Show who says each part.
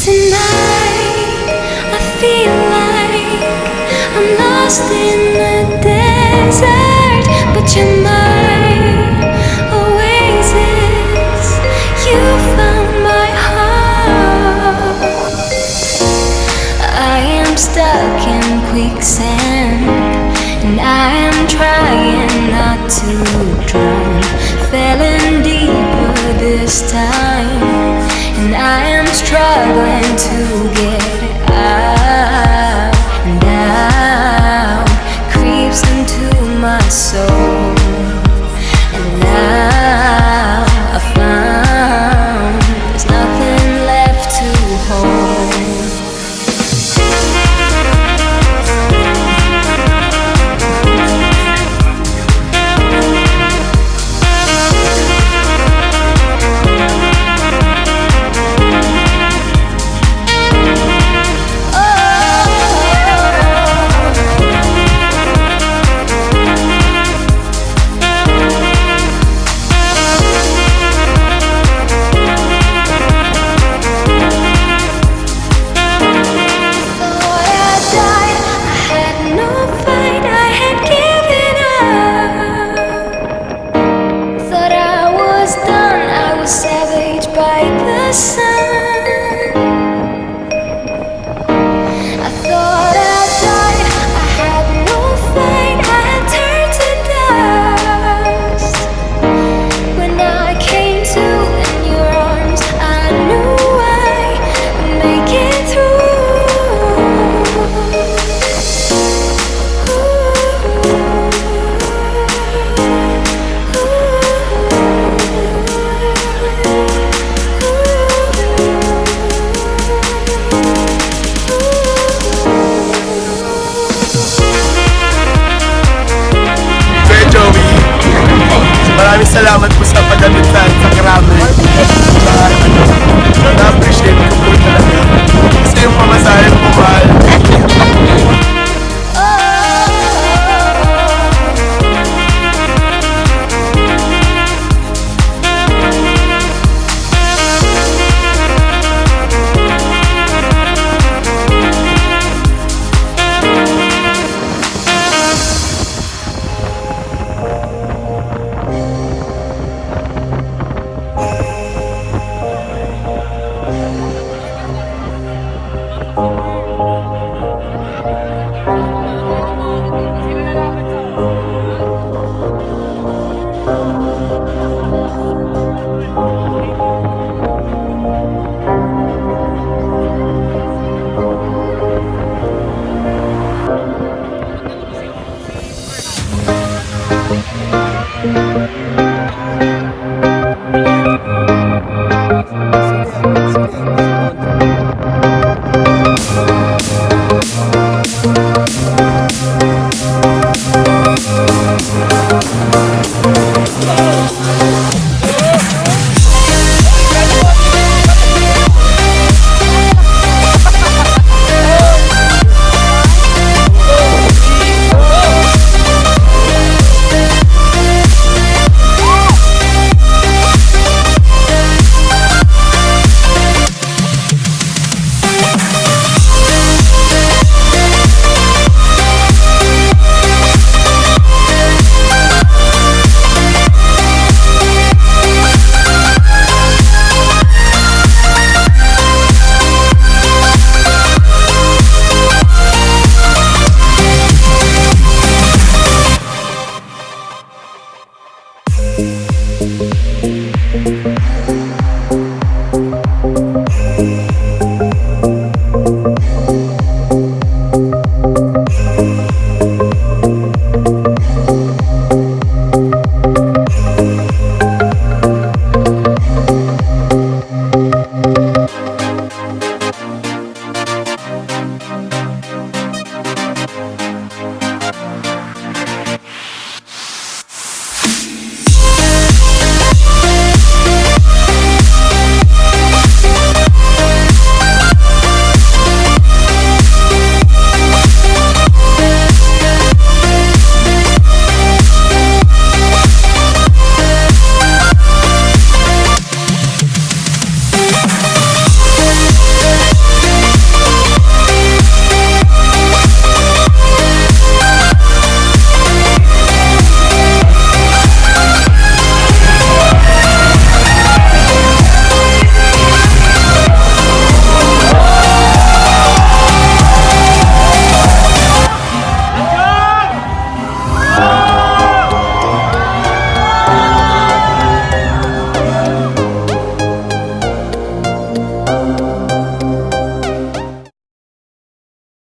Speaker 1: Tonight I feel like I'm lost in the desert, but you're my oasis. You found my heart. I am stuck in quicksand, and I am trying not to drown. Fell in deeper this time, and I am struggling to get out. And doubt creeps into my soul, and now I found there's nothing left to hold. Savage by the sun.